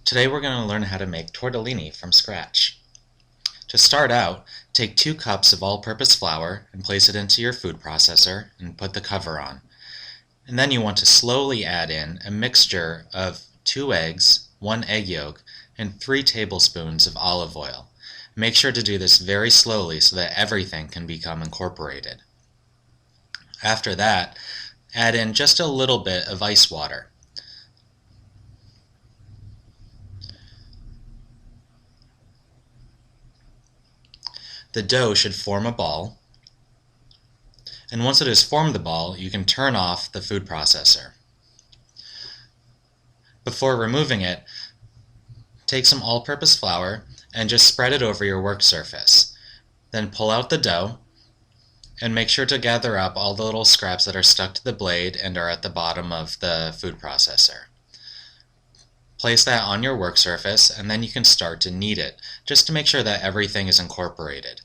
Today we're going to learn how to make tortellini from scratch. To start out, take 2 cups of all-purpose flour and place it into your food processor and put the cover on. And then you want to slowly add in a mixture of 2 eggs, 1 egg yolk, and 3 tablespoons of olive oil. Make sure to do this very slowly so that everything can become incorporated. After that, add in just a little bit of ice water. The dough should form a ball, and once it has formed the ball, you can turn off the food processor. Before removing it, take some all-purpose flour and just spread it over your work surface. Then pull out the dough and make sure to gather up all the little scraps that are stuck to the blade and are at the bottom of the food processor. Place that on your work surface, and then you can start to knead it, just to make sure that everything is incorporated.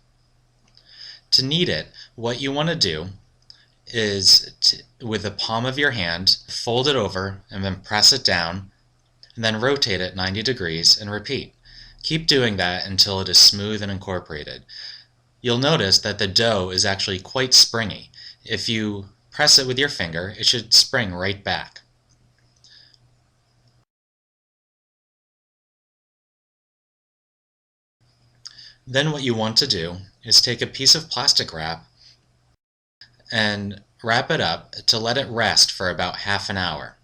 To knead it, what you want to do is, with the palm of your hand, fold it over and then press it down, and then rotate it 90 degrees and repeat. Keep doing that until it is smooth and incorporated. You'll notice that the dough is actually quite springy. If you press it with your finger, it should spring right back. Then what you want to do is take a piece of plastic wrap and wrap it up to let it rest for about half an hour.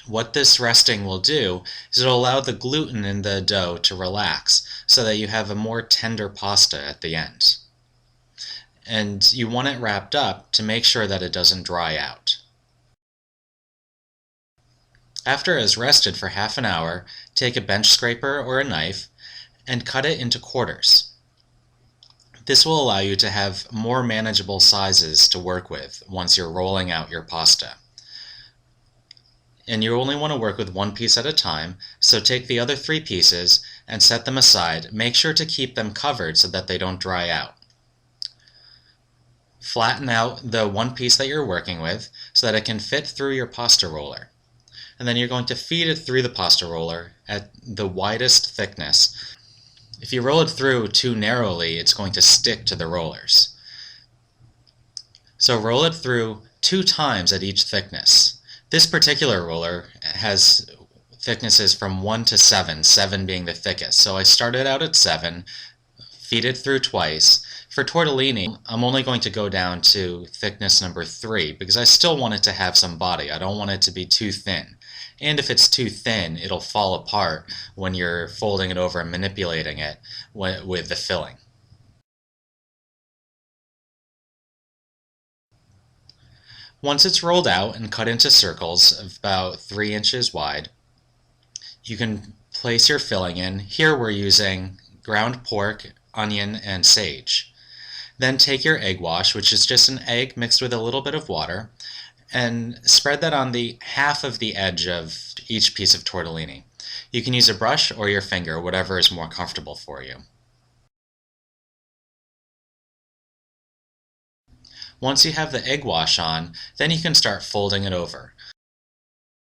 What this resting will do is it'll allow the gluten in the dough to relax so that you have a more tender pasta at the end. And you want it wrapped up to make sure that it doesn't dry out. After it has rested for half an hour, take a bench scraper or a knife and cut it into quarters. This will allow you to have more manageable sizes to work with once you're rolling out your pasta. And you only want to work with 1 piece at a time, so take the other 3 pieces and set them aside. Make sure to keep them covered so that they don't dry out. Flatten out the 1 piece that you're working with so that it can fit through your pasta roller. And then you're going to feed it through the pasta roller at the widest thickness. If you roll it through too narrowly, it's going to stick to the rollers. So roll it through 2 times at each thickness. This particular roller has thicknesses from 1 to 7, 7 being the thickest. So I started out at 7, feed it through twice. For tortellini, I'm only going to go down to thickness number 3 because I still want it to have some body. I don't want it to be too thin. And if it's too thin, it'll fall apart when you're folding it over and manipulating it with the filling. Once it's rolled out and cut into circles of about 3 inches wide, you can place your filling in. Here we're using ground pork, onion, and sage. Then take your egg wash, which is just an egg mixed with a little bit of water, and spread that on the half of the edge of each piece of tortellini. You can use a brush or your finger, whatever is more comfortable for you. Once you have the egg wash on, then you can start folding it over.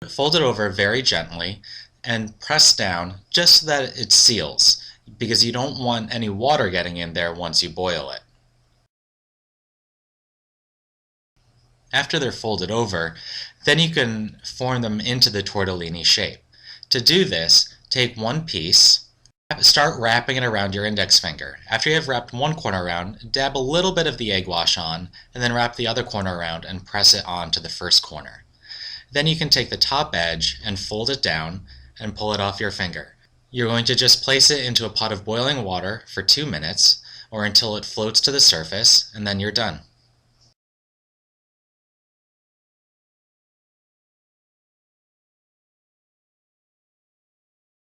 Fold it over very gently and press down just so that it seals, because you don't want any water getting in there once you boil it. After they're folded over, then you can form them into the tortellini shape. To do this, take 1 piece, start wrapping it around your index finger. After you have wrapped 1 corner around, dab a little bit of the egg wash on, and then wrap the other corner around and press it onto the first corner. Then you can take the top edge and fold it down and pull it off your finger. You're going to just place it into a pot of boiling water for 2 minutes, or until it floats to the surface, and then you're done.